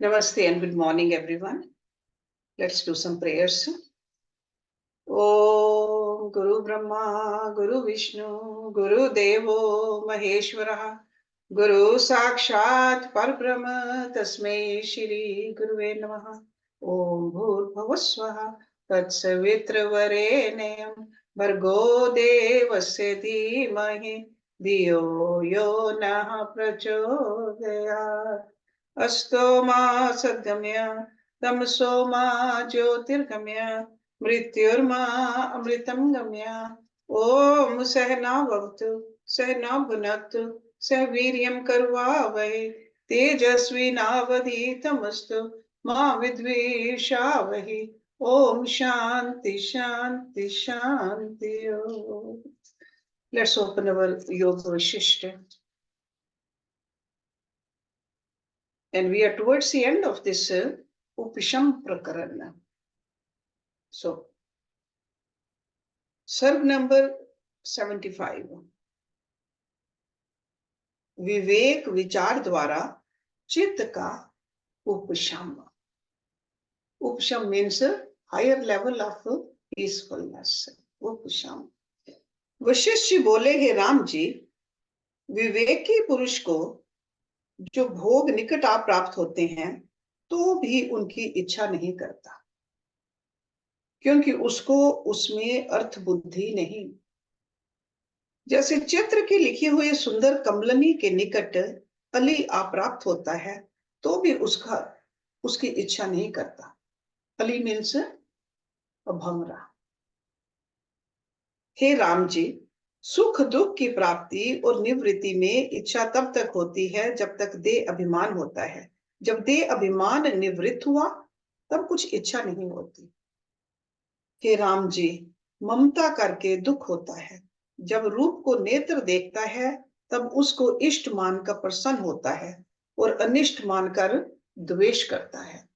Namaste and good morning, everyone. Let's do some prayers. Om Guru Brahma, Guru Vishnu, Guru Devo Maheshwara, Guru Sakshat Parbrahma, Tasmai Shri Guruve Namaha. Om Bhurbhavasvaha, Tatsavitra Bhargo Devasya Dhimahi, Dhiyo Yo Nah Prachodayat. Asto ma sadgamya, tamso ma jyotirgamya, mrityurma amritam gamya. Om sahna bhavtu, sahna bhunaktu, saviryam karvavahe, tejasvi navadhitamastu, ma vidvishavahe. Om shanti shanti shanti. Om. Let's open our Yoga Vashishta. And we are towards the end of this Upisham Prakarana. So, सर्ग number 75। विवेक विचार द्वारा चित्त का उपशम। उपशम means higher level of peacefulness. उपशम। वशिष्ठ जी बोले, हे राम जी, विवेकी पुरुष को जो भोग निकट आ प्राप्त होते हैं तो भी उनकी इच्छा नहीं करता, क्योंकि उसको उसमें अर्थ बुद्धि नहीं। जैसे चित्र की लिखी हुई सुंदर कमलनी के निकट अली आ प्राप्त होता है तो भी उसकी इच्छा नहीं करता। अली मीन्स भंवरा। हे राम जी, सुख दुख की प्राप्ति और निवृत्ति में इच्छा तब तक होती है जब तक देह अभिमान होता है। जब देह अभिमान निवृत्त हुआ तब कुछ इच्छा नहीं होती। हे राम जी, ममता करके दुख होता है। जब रूप को नेत्र देखता है तब उसको इष्ट मानकर प्रसन्न होता है और अनिष्ट मानकर द्वेष करता है।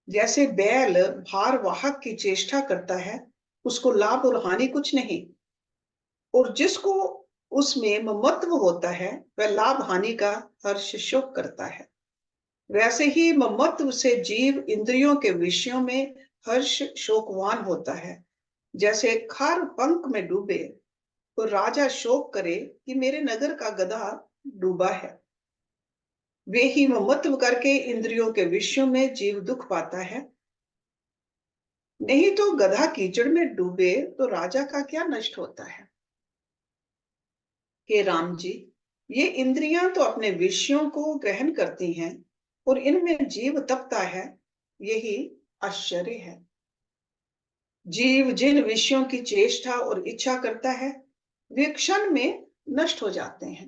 जैसे बैल भार वाहक की चेष्टा करता है, उसको लाभ और हानि कुछ नहीं, और जिसको उसमें ममत्व होता है वह लाभ हानि का हर्ष शोक करता है। वैसे ही ममत्व से जीव इंद्रियों के विषयों में हर्ष शोकवान होता है। जैसे खार पंख में डूबे तो राजा शोक करे कि मेरे नगर का गधा डूबा है। वे ही ममत्व करके इंद्रियों के विषयों में जीव दुख पाता है। नहीं तो गधा कीचड़ में डूबे तो राजा का क्या नष्ट होता है। हे राम जी, ये इंद्रियां तो अपने विषयों को ग्रहण करती हैं और इनमें जीव तपता है, यही आश्चर्य है। जीव जिन विषयों की चेष्टा और इच्छा करता है वे क्षण में नष्ट हो जाते हैं।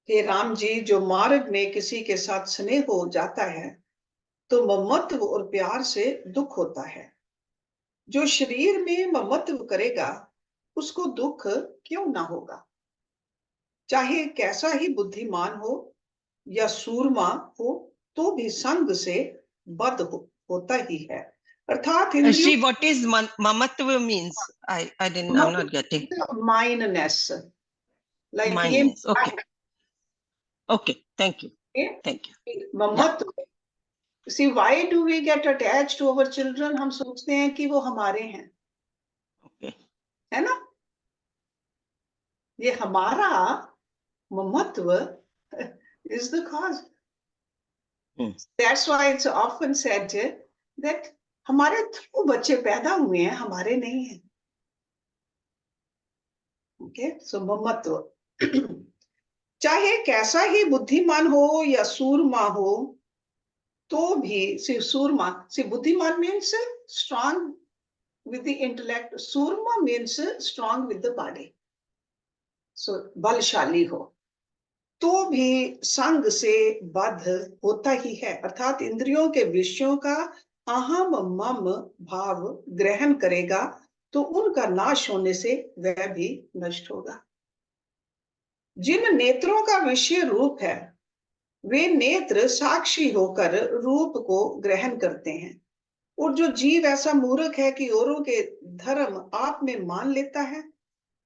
हे राम जी, जो मार्ग में किसी के साथ स्नेह हो जाता है तो ममत्व और प्यार से दुख होता है। जो शरीर में ममत्व करेगा उसको दुख क्यों ना होगा। चाहे कैसा ही बुद्धिमान हो या सूरमा हो तो भी संग से बद्ध होता ही है। अर्थात Shri, what is mamatva means? I'm not getting. Mineness. Like Mineness. Okay. Okay. Thank you. Okay? Thank you. Mamatva. Yeah. See, why do we get attached to our children? हम सोचते हैं कि वो हमारे हैं। Okay. है ना? ये हमारा ममत्व is the cause. That's why it's often said that हमारे थ्रू बच्चे पैदा हुए हैं, हमारे नहीं हैं। Okay, so ममत्व। चाहे कैसा ही बुद्धिमान हो या सूरमा हो तो भी सूरमा बुद्धिमान means strong with the intellect, Surma means strong with the body, so बलशाली हो तो भी संग से बद्ध होता ही है। अर्थात इंद्रियों के विषयों का अहम मम भाव ग्रहण करेगा तो उनका नाश होने से वह भी नष्ट होगा। जिन नेत्रों का विषय रूप है वे नेत्र साक्षी होकर रूप को ग्रहण करते हैं, और जो जीव ऐसा मूर्ख है कि औरों के धर्म आप में मान लेता है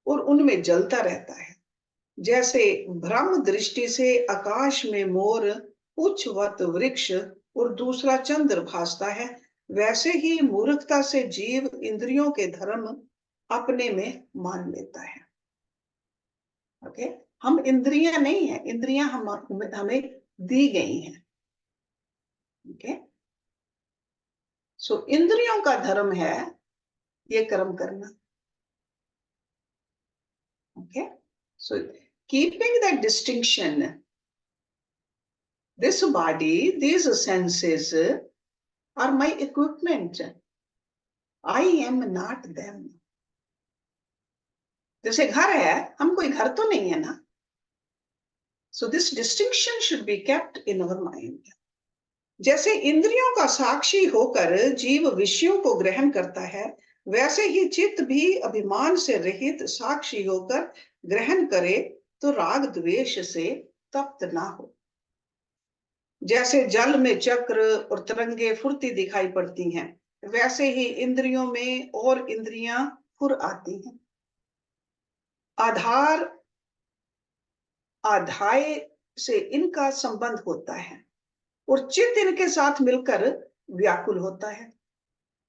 और उनमें जलता रहता है। जैसे ब्रह्म दृष्टि से आकाश में मोर पुच्छवत वृक्ष और दूसरा चंद्र भासता है, वैसे ही मूर्खता से जीव इंद्रियों के धर्म अपने में मान लेता है। ओके, हम इंद्रियां नहीं है, इंद्रियां हमें दी गई हैं। ओके, सो इंद्रियों का धर्म है ये कर्म करना। Okay, so keeping that distinction, this body, these senses are my equipment. I am not them. जैसे घर है, हम कोई घर तो नहीं है ना। So this distinction should be kept in our mind. जैसे इंद्रियों का साक्षी होकर जीव विषयों को ग्रहण करता है, वैसे ही चित्त भी अभिमान से रहित साक्षी होकर ग्रहण करे तो राग द्वेष से तप्त ना हो। जैसे जल में चक्र और तरंगे फुरती दिखाई पड़ती हैं, वैसे ही इंद्रियों में और इंद्रियां फुर आती हैं। आधार आधाय से इनका संबंध होता है और चित्त इनके साथ मिलकर व्याकुल होता है।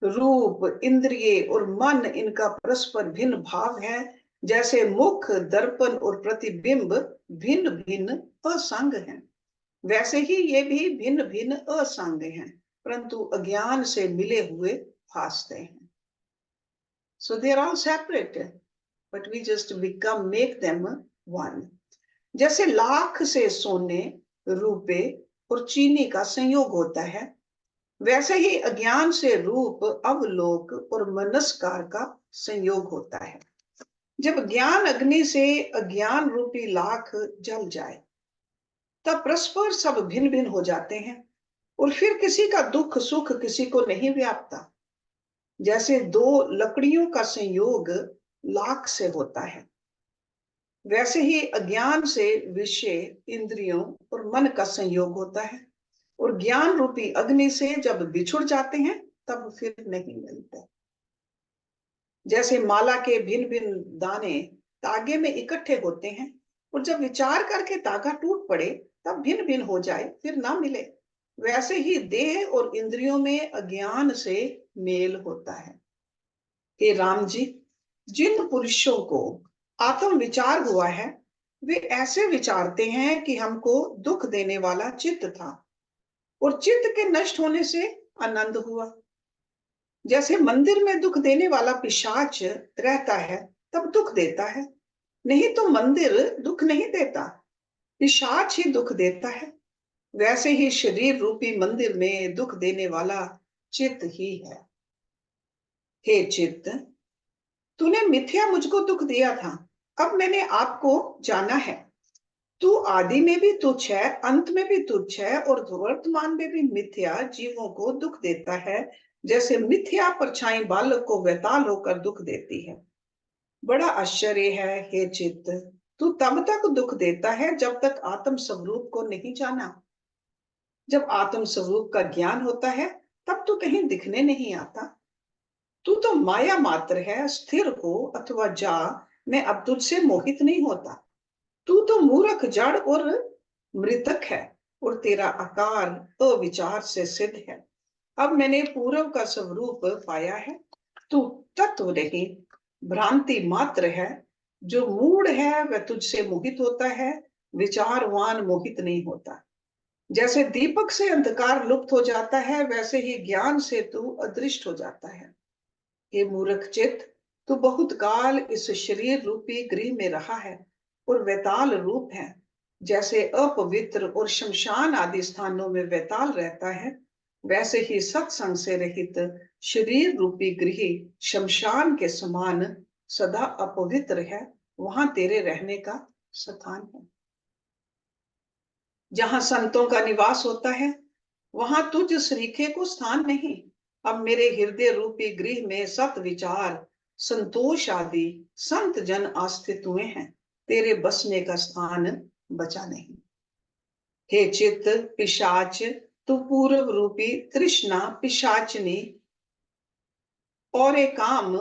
रूप, इंद्रिय और मन इनका परस्पर भिन्न भाव है। जैसे मुख, दर्पण और प्रतिबिंब भिन्न भिन्न असंग हैं, वैसे ही ये भी भिन्न भिन्न असंग हैं, परंतु अज्ञान से मिले हुए भासते हैं। So they are all separate, but we just make them one. जैसे लाख से सोने, रूपे और चीनी का संयोग होता है, वैसे ही अज्ञान से रूप, अवलोक और मनस्कार का संयोग होता है। जब ज्ञान अग्नि से अज्ञान रूपी लाख जल जाए, तब परस्पर सब भिन्न भिन्न हो जाते हैं और फिर किसी का दुख सुख किसी को नहीं व्यापता। जैसे दो लकड़ियों का संयोग लाख से होता है, वैसे ही अज्ञान से विषय, इंद्रियों और मन का संयोग होता है और ज्ञान रूपी अग्नि से जब बिछुड़ जाते हैं तब फिर नहीं मिलते। जैसे माला के भिन्न भिन्न दाने तागे में इकट्ठे होते हैं और जब विचार करके तागा टूट पड़े तब भिन्न भिन्न हो जाए फिर ना मिले, वैसे ही देह और इंद्रियों में अज्ञान से मेल होता है। हे राम जी, जिन पुरुषों को आत्म विचार हुआ है, वे ऐसे विचारते हैं कि हमको दुख देने वाला चित्त था और चित्त के नष्ट होने से आनंद हुआ। जैसे मंदिर में दुख देने वाला पिशाच रहता है तब दुख देता है, नहीं तो मंदिर दुख नहीं देता, पिशाच ही दुख देता है। वैसे ही शरीर रूपी मंदिर में दुख देने वाला चित्त ही है। हे चित्त, तूने मिथ्या मुझको दुख दिया था, अब मैंने आपको जाना है। तू आदि में भी तुच्छ है, अंत में भी तुच्छ है और वर्तमान में भी मिथ्या जीवों को दुख देता है, जैसे मिथ्या परछाई बालक को वैताल होकर दुख देती है। बड़ा आश्चर्य है हे चित्त, तू तब तक दुख देता है जब तक आत्म स्वरूप को नहीं जाना। जब आत्म स्वरूप का ज्ञान होता है तब तो कहीं दिखने नहीं आता। तू तो माया मात्र है, स्थिर हो अथवा जा, मैं अब तुझसे मोहित नहीं होता। तू तो मूर्ख, जड़ और मृतक है और तेरा आकार अविचार से सिद्ध है। अब मैंने पूर्व का स्वरूप पाया है। तू तत्व नहीं, भ्रांति मात्र है। जो मूढ़ है वह तुझसे मोहित होता है, विचारवान मोहित नहीं होता। जैसे दीपक से अंधकार लुप्त हो जाता है, वैसे ही ज्ञान से तू अदृष्ट हो जाता है। हे मूर्ख चित्त, तू बहुत काल इस शरीर रूपी गृह में रहा है और वैताल रूप है। जैसे अपवित्र और शमशान आदि स्थानों में वैताल रहता है, वैसे ही सत्संग से रहित शरीर रूपी गृह शमशान के समान सदा अपवित्र है। वहां तेरे रहने का स्थान है। जहां संतों का निवास होता है, वहां तुझ सरीखे को स्थान नहीं। अब मेरे हृदय रूपी गृह में सत विचार, संतोष आदि संत जन आस्थित हुए हैं, तेरे बसने का स्थान बचा नहीं। हे चित्त पिशाच, तू पूर्व रूपी तृष्णा पिशाचनी और एक काम,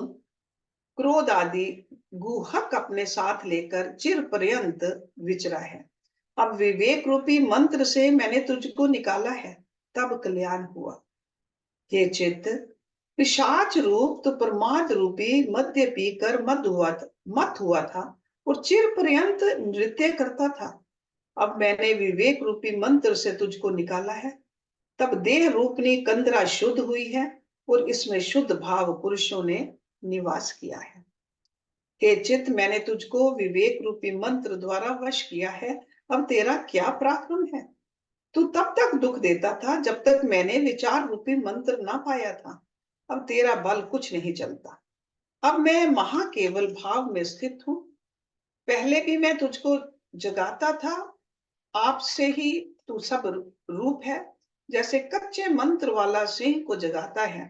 क्रोध आदि गुहक अपने साथ लेकर चिर पर्यंत विचरा है। अब विवेक रूपी मंत्र से मैंने तुझको निकाला है, तब कल्याण हुआ। हे चित्त, पिशाच रूप तो प्रमाद रूपी मद्य पीकर मत हुआ था और चिर पर्यंत नृत्य करता था। अब मैंने विवेक रूपी मंत्र से तुझको निकाला है, तब देह रूपनी कंदरा शुद्ध हुई है और इसमें शुद्ध भाव पुरुषों ने निवास किया है। हे चित्त, मैंने तुझको विवेक रूपी मंत्र द्वारा वश किया है, अब तेरा क्या पराक्रम है? तू तब तक दुख देता था जब तक मैंने विचार रूपी मंत्र ना पाया था। अब तेरा बल कुछ नहीं चलता। अब मैं महा केवल भाव में स्थित हूँ। पहले भी मैं तुझको जगाता था, आपसे ही तू सब रूप है। जैसे कच्चे मंत्र वाला सिंह को जगाता है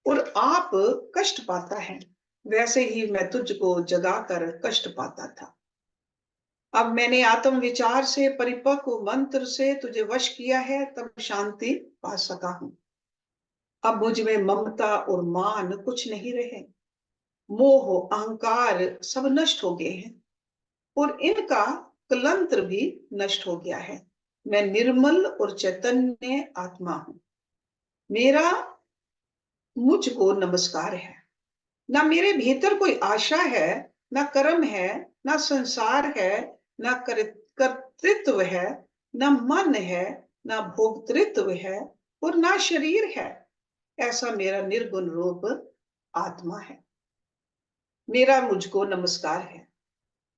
और आप कष्ट पाता है, वैसे ही मैं तुझको जगाकर कष्ट पाता था। अब मैंने आत्म विचार से परिपक्व मंत्र से तुझे वश किया है, तब शांति पा सका हूं। अब मुझ में ममता और मान कुछ नहीं रहे। मोह अहंकार सब नष्ट हो गए हैं और इनका कलंत्र भी नष्ट हो गया है। मैं निर्मल और चैतन्य आत्मा हूं। मेरा मुझको नमस्कार है। ना मेरे भीतर कोई आशा है, ना कर्म है, ना संसार है, ना कर्तृत्व है, ना मन है, ना भोक्तृत्व है और ना शरीर है। ऐसा मेरा निर्गुण रूप आत्मा है। मेरा मुझको नमस्कार है।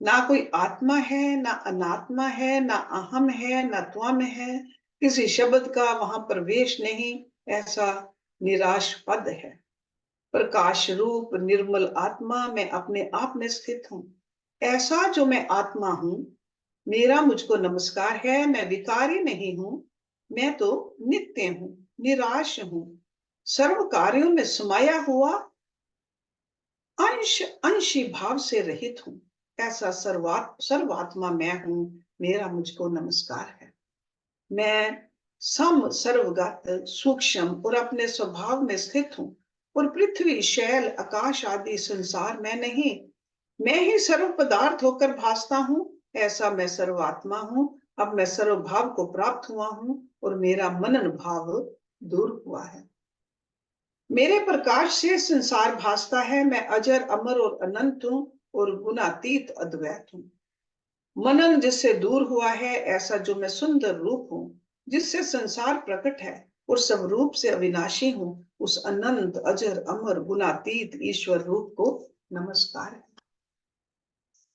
ना कोई आत्मा है, ना अनात्मा है, ना अहम है, ना त्वम है। किसी शब्द का वहां प्रवेश नहीं। ऐसा निराश पद है। प्रकाश रूप निर्मल आत्मा मैं अपने आप में स्थित हूँ। ऐसा जो मैं आत्मा हूँ, मेरा मुझको नमस्कार है। मैं विकारी नहीं हूँ, मैं तो नित्य हूँ, निराश हूँ, सर्व कार्यों में समाया हुआ, अंश अंशी भाव से रहित हूँ। ऐसा सर्वात्मा मैं हूँ। मेरा मुझको नमस्कार है। मैं सर्वगत सूक्ष्म और अपने स्वभाव में स्थित हूँ और पृथ्वी शैल आकाश आदि संसार में नहीं, मैं ही सर्व पदार्थ होकर भासता हूँ। ऐसा मैं सर्वात्मा हूँ। अब मैं सर्वभाव को प्राप्त हुआ हूँ और मेरा मनन भाव दूर हुआ है। मेरे प्रकाश से संसार भासता है। मैं अजर अमर और अनंत हूँ और गुणातीत अद्वैत हूँ। मनन जिससे दूर हुआ है, ऐसा जो मैं सुंदर रूप हूँ, जिससे संसार प्रकट है और सब रूप से अविनाशी हूँ, उस अनंत अजर अमर गुणातीत ईश्वर रूप को नमस्कार है।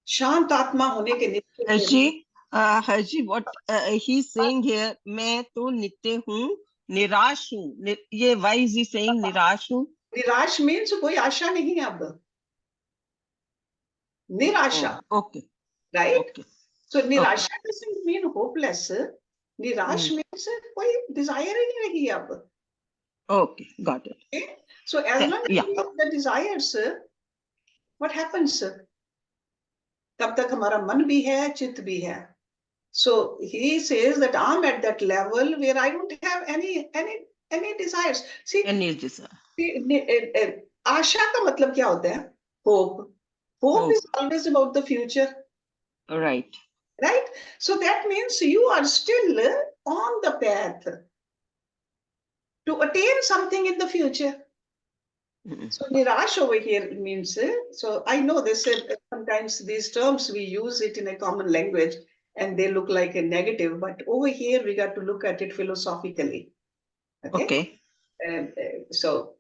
शांत आत्मा होने के निश्चय से Harshi, what he's saying here, मैं तो नित्य हूँ, निराश हूँ। ये why is he saying निराश हूँ? निराश मीन्स कोई आशा नहीं अब। निराशा, okay right? Okay so okay निराशा doesn't mean hopeless. निराश मीन्स कोई डिजायर ही नहीं रही अब। Okay, got it. Okay? So as long as या we have the desires, what happens? तब तक हमारा मन भी है, चित्त भी है। So he says that I'm at that level where I don't have any desires. See, आशा का मतलब क्या होता है? Hope. Hope is always about the future. Right. Right? So that means you are still on the path to attain something in the future. So Nirash over here means, so I know this, sometimes these terms we use it in a common language and they look like a negative, but over here we got to look at it philosophically. Okay? So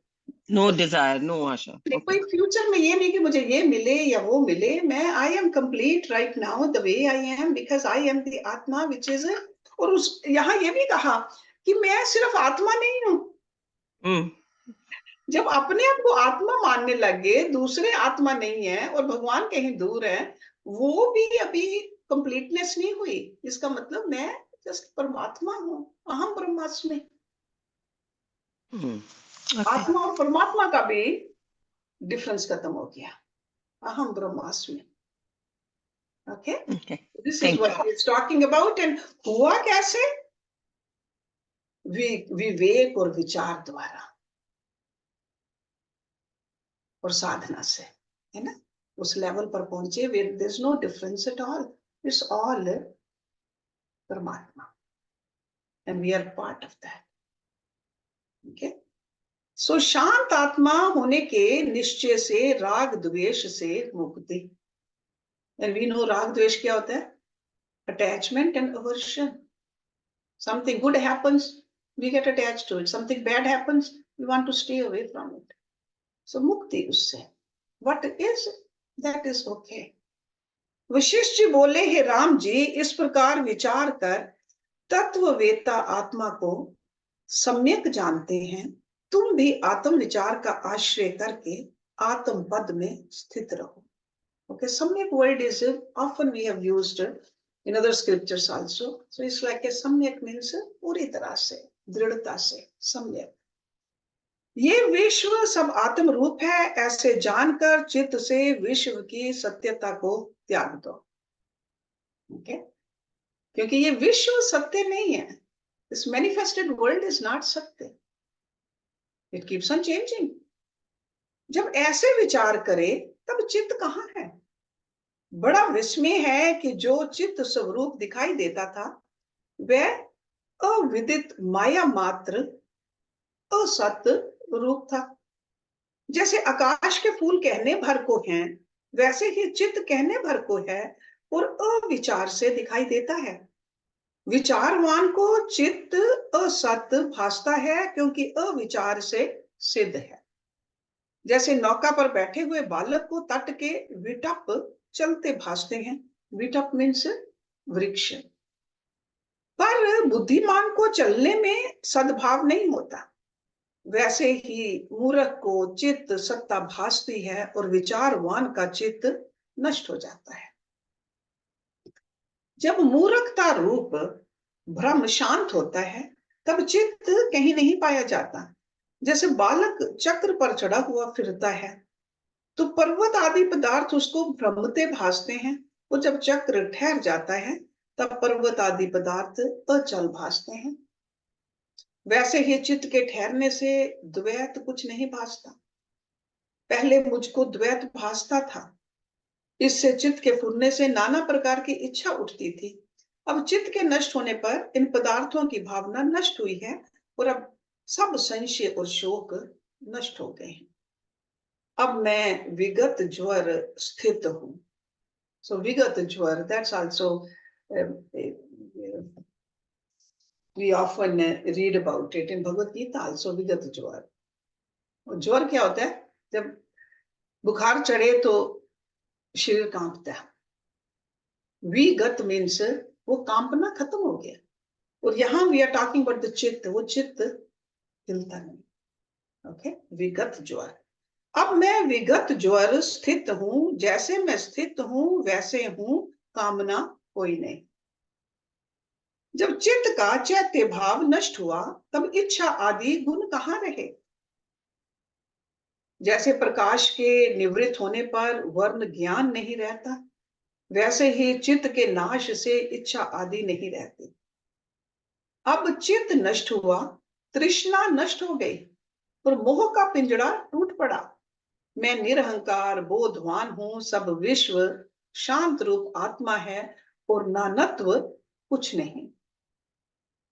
no desire, no आशा। कोई future में ये नहीं कि मुझे ये मिले या वो मिले। मैं I am complete right now the way I am, because I am the आत्मा विच इज। और उस यहाँ ये भी कहा कि मैं सिर्फ आत्मा नहीं हूँ। जब अपने आप को आत्मा मानने लगे, दूसरे आत्मा नहीं है और भगवान कहीं दूर है, वो भी अभी कंप्लीटनेस नहीं हुई। इसका मतलब मैं जस्ट परमात्मा हूँ, अहम ब्रह्मास्मि। आत्मा और परमात्मा का भी डिफरेंस खत्म हो गया। अहम ब्रह्मास्मि। Okay, this is what he is talking about. And हुआ कैसे? विवेक और विचार द्वारा और साधना से, है ना? उस लेवल पर पहुंचे where there's no difference at all. It's all परमात्मा, and we are part of that. Okay, so शांत आत्मा होने के निश्चय से राग द्वेष से मुक्ति। एंड वी नो राग द्वेष क्या होता है? Attachment and aversion. Something good happens, we get attached to it. Something bad happens, we want to stay away from it. So mukti usse. What is that is okay. Vashishtha ji बोले, हे राम जी, इस प्रकार विचार कर तत्ववेता आत्मा को सम्यक जानते हैं, तुम भी आत्म विचार का आश्रय करके आत्म पद में स्थित रहो। Okay, सम्यक word is often we have used in other scriptures also. So it's like a सम्यक means पूरी तरह से, दृढ़ता से, सम्यक। ये विश्व सब आत्म रूप है, ऐसे जानकर चित्त से विश्व की सत्यता को त्याग दो। okay? क्योंकि ये विश्व सत्य नहीं है। This manifested world is not सत्य। It keeps on changing. जब ऐसे विचार करे तब चित्त कहाँ है? बड़ा विस्मय है कि जो चित्त स्वरूप दिखाई देता था वह अविदित माया मात्र असत रूप था। जैसे आकाश के फूल कहने भर को हैं, वैसे ही चित्त कहने भर को है और अविचार से दिखाई देता है। विचारवान को चित्त असत भासता है क्योंकि अविचार से सिद्ध है। जैसे नौका पर बैठे हुए बालक को तट के विटप चलते भासते हैं। विटप मीन्स वृक्ष। पर बुद्धिमान को चलने में सद्भाव नहीं होता। वैसे ही मूर्ख को चित्त सत्ता भासती है और विचारवान का चित्त नष्ट हो जाता है। जब मूर्खता रूप भ्रम शांत होता है तब चित्त कहीं नहीं पाया जाता। जैसे बालक चक्र पर चढ़ा हुआ फिरता है तो पर्वत आदि पदार्थ उसको भ्रमते भासते हैं, और जब चक्र ठहर जाता है तब पर्वत आदि पदार्थ अचल भासते हैं। वैसे ही चित्त के ठहरने से द्वैत कुछ नहीं भासता। पहले मुझको द्वैत भासता था, इससे चित्त के फुरने से नाना प्रकार की इच्छा उठती थी। अब चित्त के नष्ट होने पर इन पदार्थों की भावना नष्ट हुई है और अब सब संशय और शोक नष्ट हो गए हैं। अब मैं विगत ज्वर स्थित हूं। सो विगत ज्वर, that's also we often read about it in Bhagavad Gita also, विगत ज्वर। ज्वर क्या होता है? जब बुखार चढ़े तो शरीर कांपता है। विगत मीन्स वो कांपना खत्म हो गया। और यहां we are talking about the चित्त, वो चित्त हिलता नहीं। ओके, विगत ज्वर। अब मैं विगत ज्वर स्थित हूं, जैसे मैं स्थित हूं वैसे हूं, कामना कोई नहीं। जब चित्त का चैत्य भाव नष्ट हुआ तब इच्छा आदि गुण कहां रहे? जैसे प्रकाश के निवृत्त होने पर वर्ण ज्ञान नहीं रहता, वैसे ही चित्त के नाश से इच्छा आदि नहीं रहती। अब चित्त नष्ट हुआ, तृष्णा नष्ट हो गई और मोह का पिंजड़ा टूट पड़ा। मैं निरहंकार बोधवान हूं, सब विश्व शांत रूप आत्मा है और नानत्व कुछ नहीं।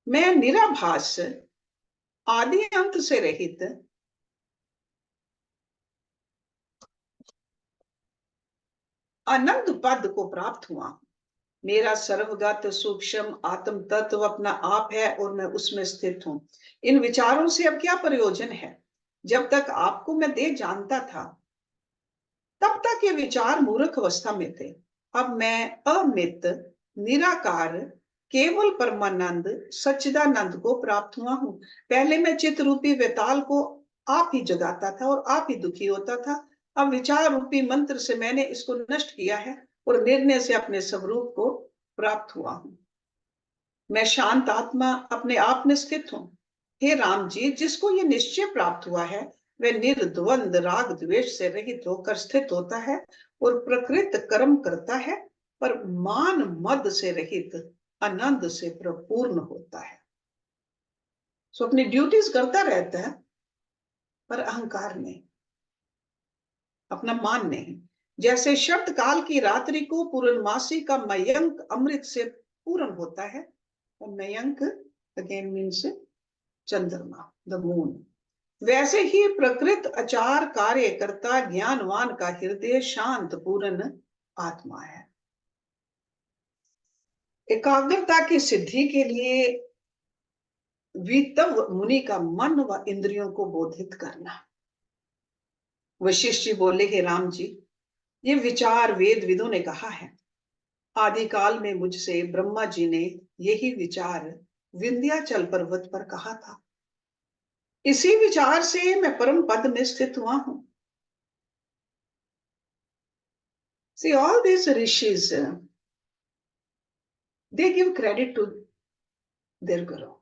मैं निराभास आदि अंत से रहित अनंत पद को प्राप्त हुआ। मेरा सर्वगत सूक्ष्म आत्म तत्व अपना आप है और मैं उसमें स्थित हूं। इन विचारों से अब क्या प्रयोजन है? जब तक आपको मैं देह जानता था तब तक ये विचार मूर्ख अवस्था में थे। अब मैं अमित निराकार केवल परमानंद सच्चिदानंद को प्राप्त हुआ हूं। पहले मैं चित्त रूपी वेताल को आप ही जगाता था और आप ही दुखी होता था। अब विचार रूपी मंत्र से मैंने इसको नष्ट किया है और निर्णय से अपने स्वरूप को प्राप्त हुआ हूं। मैं शांत आत्मा अपने आप में स्थित हूं। हे राम जी, जिसको ये निश्चय प्राप्त हुआ है वह निर्द्वंद राग द्वेष से रहित होकर स्थित होता है और प्रकृत कर्म करता है, पर मान मद से रहित आनंद से परिपूर्ण होता है। सो अपनी ड्यूटीज करता रहता है पर अहंकार नहीं, अपना मान नहीं। जैसे शरत काल की रात्रि को पूर्णमासी का मयंक अमृत से पूर्ण होता है, और मयंक अगेन मीन्स चंद्रमा, द मून, वैसे ही प्रकृत आचार कार्य करता ज्ञानवान का हृदय शांत पूर्ण आत्मा है। एकाग्रता की सिद्धि के लिए वितव मुनि का मन व इंद्रियों को बोधित करना। वशिष्ठ जी बोले, हे राम जी, ये विचार वेद विदों ने कहा है। आदिकाल में मुझसे ब्रह्मा जी ने यही विचार विंध्याचल पर्वत पर कहा था। इसी विचार से मैं परम पद में स्थित हुआ हूं। See, all these rishis, they give credit to their guru,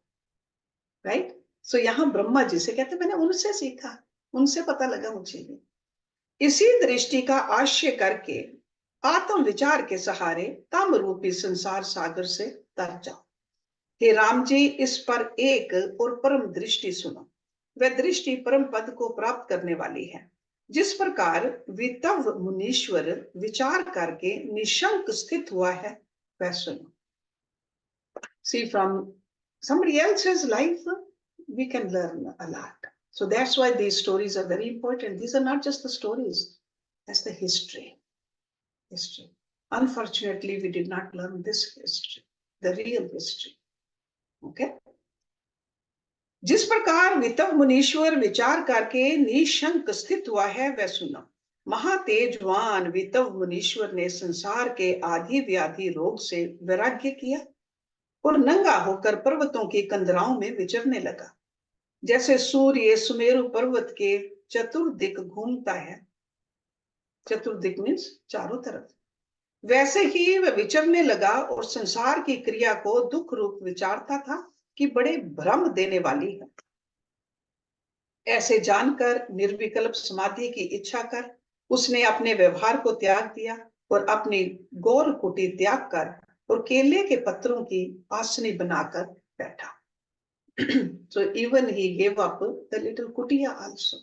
right? So यहाँ ब्रह्मा जी से कहते मैंने उनसे सीखा, उनसे पता लगा मुझे भी। इसी दृष्टि का आश्रय करके आत्म विचार के सहारे तम रूपी संसार सागर से तर जाओ। हे राम जी, इस पर एक और परम दृष्टि सुनो। वह दृष्टि परम पद को प्राप्त करने वाली है। जिस प्रकार वितव मुनीश्वर विचार करके निशंक स्थित हुआ है, वह सुनो। See, from somebody else's life, we can learn a lot. So that's why these stories are very important. These are not just the stories, that's the history. History. Unfortunately, we did not learn this history, the real history. Okay? जिस प्रकार वितव मुनीश्वर विचार करके निशंक स्थित हुआ है, वह सुनो। महातेजवान वितव मुनीश्वर ने संसार के आदि व्याधि रोग से वैराग्य किया और नंगा होकर पर्वतों की कंदराओं में विचरने लगा। जैसे सूर्य सुमेरु पर्वत के चतुर्दिक घूमता है, चतुर्दिक मीन्स चारों तरफ, वैसे ही वह विचरने लगा और संसार की क्रिया को दुख रूप विचारता था कि बड़े भ्रम देने वाली है। ऐसे जानकर निर्विकल्प समाधि की इच्छा कर उसने अपने व्यवहार को त्याग दिया और अपनी गौर कुटी त्याग कर और केले के पत्रों की आसनी बनाकर बैठा। So even he gave up the little kutia also.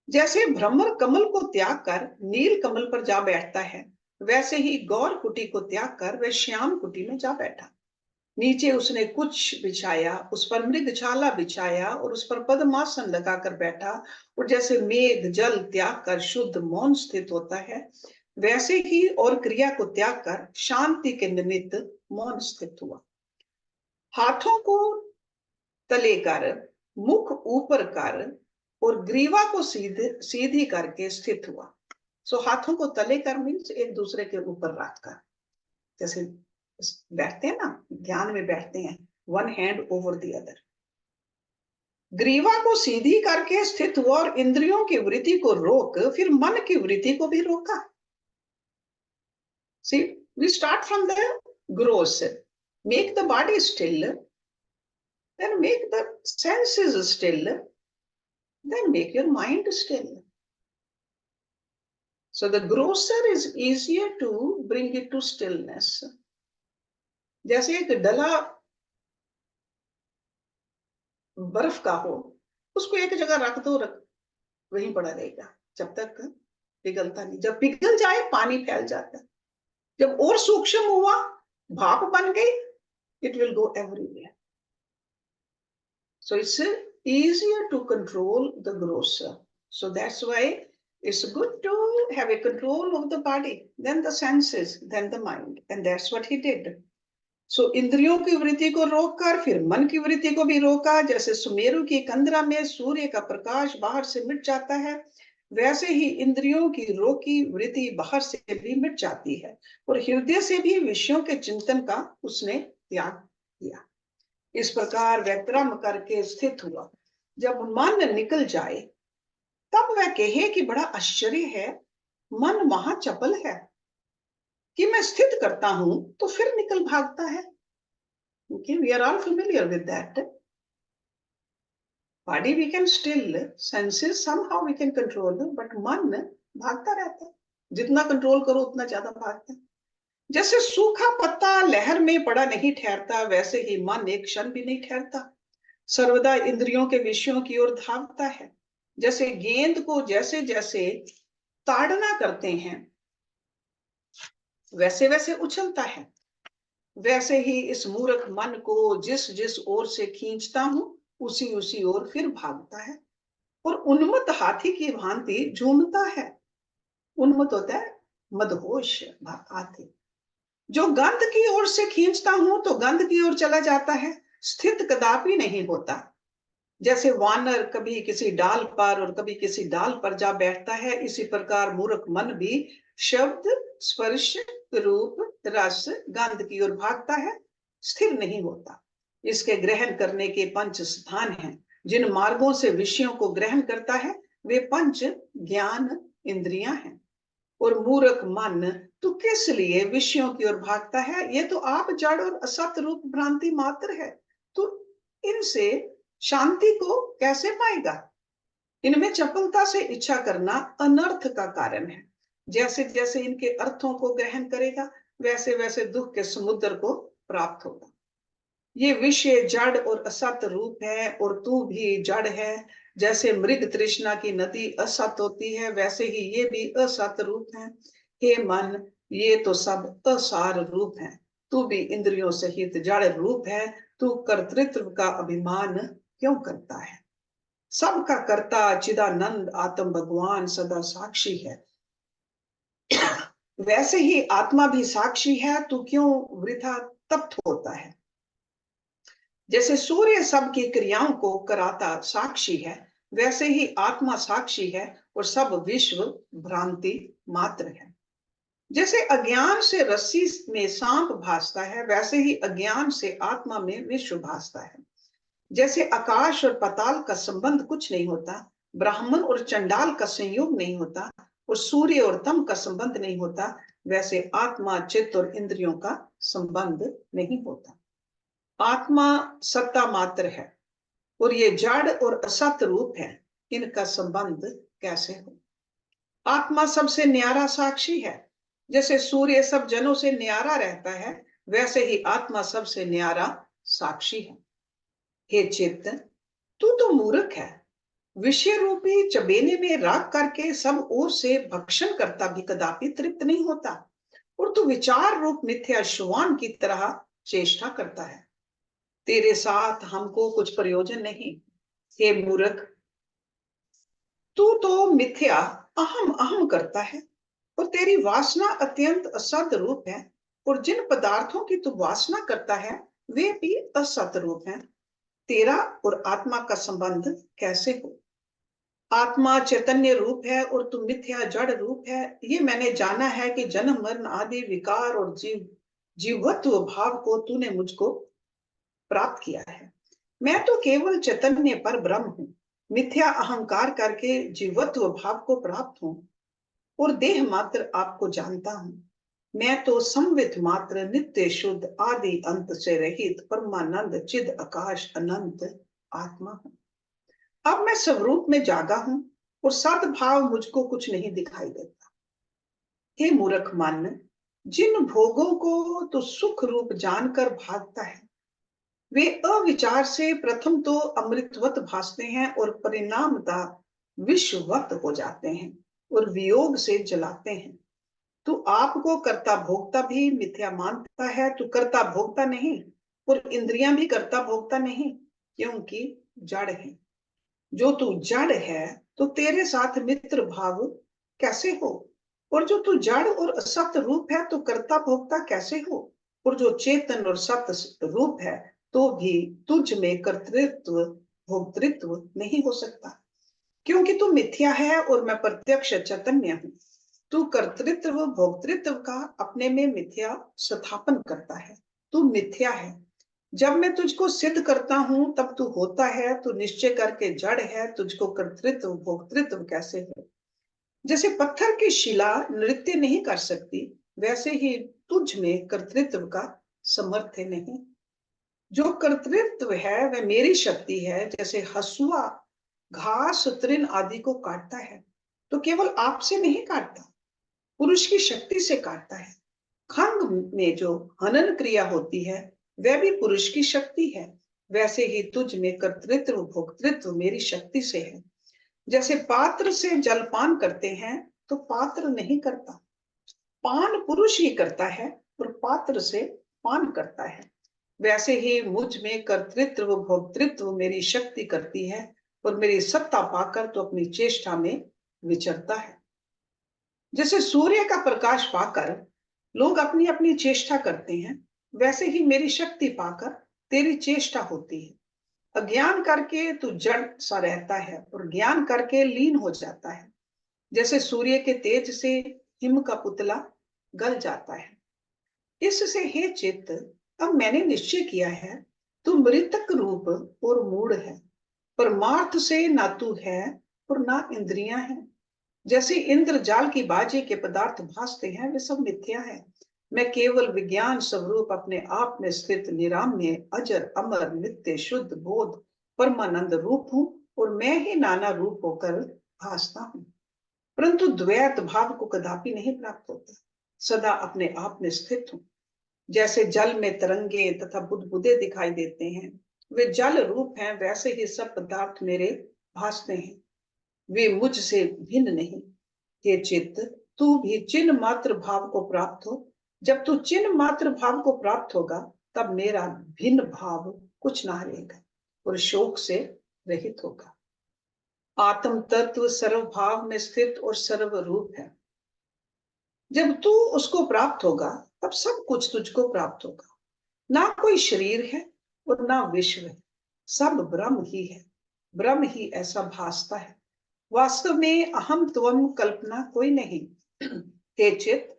जैसे भ्रमर कमल को त्याग कर नील कमल पर जा बैठता है, वैसे ही गौर कुटी को त्याग कर वह श्याम कुटी में जा बैठा। नीचे उसने कुछ बिछाया, उस पर मृगछाला बिछाया और उस पर पद्मासन लगाकर बैठा, और जैसे मेघ जल त्याग कर शुद्ध मौन स्थित होता है, वैसे ही और क्रिया को त्याग कर शांति के निमित्त मौन स्थित हुआ। हाथों को तले कर, मुख ऊपर कर और ग्रीवा को सीधी करके स्थित हुआ। सो हाथों को तले कर मीन्स एक दूसरे के ऊपर रखकर, जैसे बैठते हैं ना, ध्यान में बैठते हैं, one hand over the other. ग्रीवा को सीधी करके स्थित हुआ और इंद्रियों की वृत्ति को रोक फिर मन की वृत्ति को भी रोका। See, we start from the gross, make the body still, then make the senses still, then make your mind still. So the grosser is easier to bring it to stillness. जैसे एक डला बर्फ का हो, उसको एक जगह रख दो, वहीं पड़ा रहेगा जब तक पिघलता नहीं। जब पिघल जाए पानी फैल जाता है। जब और सूक्ष्म हुआ, भाप बन गई, it will go everywhere. So it's easier to control the grosser. So that's why it's good to have a control of the body, then the senses, then the mind, and that's what he did. So इंद्रियों की वृत्ति को रोककर फिर मन की वृत्ति को भी रोका। जैसे सुमेरु की कंदरा में सूर्य का प्रकाश बाहर से मिट जाता है, वैसे ही इंद्रियों की रोकी वृत्ति बाहर से भी मिट जाती है और हृदय से भी विषयों के चिंतन का उसने त्याग किया। इस प्रकार वह क्रम करके स्थित हुआ। जब मन निकल जाए तब वह कहे कि बड़ा आश्चर्य है, मन महा चपल है कि मैं स्थित करता हूं तो फिर निकल भागता है। Okay, we are all familiar with that. Body we can still, senses somehow we can control, but मन भागता रहता है। जितना कंट्रोल करो उतना ज्यादा भागता है। जैसे सूखा पत्ता लहर में पड़ा नहीं ठहरता, वैसे ही मन एक क्षण भी नहीं ठहरता, सर्वदा इंद्रियों के विषयों की ओर धावता है। जैसे गेंद को जैसे जैसे ताड़ना करते हैं वैसे वैसे उछलता है, वैसे ही इस मूर्ख मन को जिस जिस ओर से खींचता हूं उसी उसी ओर फिर भागता है और उन्मत्त हाथी की भांति झूमता है। उन्मत्त होता है मदहोश हाथी। जो गंध की ओर से खींचता हूं तो गंध की ओर चला जाता है, स्थित कदापि नहीं होता। जैसे वानर कभी किसी डाल पर और कभी किसी डाल पर जा बैठता है, इसी प्रकार मूर्ख मन भी शब्द, स्पर्श, रूप, रस, गंध की ओर भागता है, स्थिर नहीं होता। इसके ग्रहण करने के पंच स्थान हैं। जिन मार्गों से विषयों को ग्रहण करता है वे पंच ज्ञान इंद्रियां हैं। और मूर्ख मन तो किस लिए विषयों की ओर भागता है? ये तो आप जड़ और असत रूप भ्रांति मात्र है, तो इनसे शांति को कैसे पाएगा? इनमें चपलता से इच्छा करना अनर्थ का कारण है। जैसे जैसे इनके अर्थों को ग्रहण करेगा वैसे वैसे दुख के समुद्र को प्राप्त होगा। ये विषय जड़ और असत रूप है और तू भी जड़ है। जैसे मृग तृष्णा की नदी असत होती है वैसे ही ये भी असत रूप है। हे मन, ये तो सब असार रूप है। तू भी इंद्रियों सहित जड़ रूप है। तू कर्तृत्व का अभिमान क्यों करता है? सबका कर्ता चिदानंद आत्म भगवान सदा साक्षी है। वैसे ही आत्मा भी साक्षी है, तू क्यों वृथा तप्त होता है? जैसे सूर्य सबकी क्रियाओं को कराता साक्षी है वैसे ही आत्मा साक्षी है और सब विश्व भ्रांति मात्र है। जैसे अज्ञान से रस्सी में सांप भासता है वैसे ही अज्ञान से आत्मा में विश्व भासता है। जैसे आकाश और पाताल का संबंध कुछ नहीं होता, ब्राह्मण और चंडाल का संयोग नहीं होता और सूर्य और तम का संबंध नहीं होता, वैसे आत्मा चित्त और इंद्रियों का संबंध नहीं होता। आत्मा सत्ता मात्र है और ये जड़ और असत रूप है, इनका संबंध कैसे हो? आत्मा सबसे न्यारा साक्षी है। जैसे सूर्य सब जनों से न्यारा रहता है वैसे ही आत्मा सबसे न्यारा साक्षी है। हे चित्त, तू तो मूर्ख है। विषय रूपी चबेने में राग करके सब ओर से भक्षण करता भी कदापि तृप्त नहीं होता और तू विचार रूप मिथ्या श्वान की तरह चेष्टा करता है। तेरे साथ हमको कुछ प्रयोजन नहीं। हे मूर्ख, तू तो मिथ्या अहम अहम करता है और तेरी वासना अत्यंत असत रूप है और जिन पदार्थों की तू वासना करता है वे भी असत रूप हैं। तेरा और आत्मा का संबंध कैसे हो? आत्मा चैतन्य रूप है और तू मिथ्या जड़ रूप है। ये मैंने जाना है कि जन्म मरण आदि विकार और जीवत्व भाव को तूने मुझको प्राप्त किया है। मैं तो केवल चैतन्य पर ब्रह्म हूँ, मिथ्या अहंकार करके जीवत्व भाव को प्राप्त हूँ और देह मात्र आपको जानता हूँ। मैं तो संवित मात्र नित्य शुद्ध आदि अंत से रहित परमानंद चिद आकाश अनंत आत्मा हूँ। अब मैं स्वरूप में जागा हूँ और सद्भाव मुझको कुछ नहीं दिखाई देता। हे मूर्ख मन, जिन भोगों को तो सुख रूप जानकर भागता है वे अविचार से प्रथम तो अमृतवत भासते हैं और परिणामतः विश्ववत हो जाते हैं और वियोग से जलाते हैं। तू आपको कर्ता भोक्ता भी मिथ्या मानता है। तू कर्ता भोक्ता नहीं और इंद्रियां भी कर्ता भोक्ता नहीं, क्योंकि जड़ है। जो तू जड़ है तो तेरे साथ मित्र भाव कैसे हो? और जो तू जड़ और असत रूप है तो कर्ता भोक्ता कैसे हो? और जो चेतन और सत रूप है तो भी तुझ में कर्तृत्व भोक्तृत्व नहीं हो सकता, क्योंकि तू मिथ्या है और मैं प्रत्यक्ष चैतन्य हूँ। तू कर्तृत्व भोक्तृत्व का अपने में मिथ्या स्थापन करता है। तू मिथ्या है। जब मैं तुझको सिद्ध करता हूं तब तू होता है। तू निश्चय करके जड़ है, तुझको कर्तृत्व भोक्तृत्व कैसे है? जैसे पत्थर की शिला नृत्य नहीं कर सकती वैसे ही तुझ में कर्तृत्व का समर्थ्य नहीं। जो कर्तृत्व है वह मेरी शक्ति है। जैसे हसुआ घास तृण आदि को काटता है तो केवल आपसे नहीं काटता, पुरुष की शक्ति से काटता है। खंग में जो हनन क्रिया होती है वह भी पुरुष की शक्ति है। वैसे ही तुझ में कर्तृत्व भोक्तृत्व मेरी शक्ति से है। जैसे पात्र से जलपान करते हैं तो पात्र नहीं करता। पान पुरुष ही करता है और पात्र से पान करता है। वैसे ही मुझ में कर्तृत्व भोक्तृत्व मेरी शक्ति करती है और मेरी सत्ता पाकर तो अपनी चेष्टा में विचरता है। जैसे सूर्य का प्रकाश पाकर लोग अपनी अपनी चेष्टा करते हैं, वैसे ही मेरी शक्ति पाकर तेरी चेष्टा होती है। अज्ञान करके तू जड़ सा रहता है और ज्ञान करके लीन हो जाता है। जैसे सूर्य के तेज से हिम का पुतला गल जाता है। इससे हे चित्त, अब मैंने निश्चय किया है, तू मृतक रूप और मूढ़ है। परमार्थ से ना तू है और ना इंद्रियां हैं। जैसे इंद्र जाल की बाजी के पदार्थ भासते हैं, वे सब मिथ्या है। मैं केवल विज्ञान स्वरूप अपने आप में स्थित निराम्य अजर अमर नित्य शुद्ध बोध परमानंद रूप हूँ और मैं ही नाना रूप होकर भासता हूँ। परंतु द्वैत भाव को कदापि नहीं प्राप्त होता, सदा अपने आप में स्थित हूँ। जैसे जल में तरंगे तथा बुदबुदे दिखाई देते हैं, वे जल रूप हैं, वैसे ही सब पदार्थ मेरे भासते हैं, वे मुझसे भिन्न नहीं। हे चित्त, तू भी चिन्ह मात्र भाव को प्राप्त हो। जब तू चिन्ह मात्र भाव को प्राप्त होगा, तब मेरा भिन्न भाव कुछ ना रहेगा और शोक से रहित होगा। आत्म तत्व सर्व भाव में स्थित और सर्व रूप है। जब तू उसको प्राप्त होगा, तब सब कुछ तुझको प्राप्त होगा। ना कोई शरीर है और ना विश्व है, सब ब्रह्म ही है। ब्रह्म ही ऐसा भासता है। वास्तव में अहम त्वम कल्पना कोई नहीं। हे चित्त,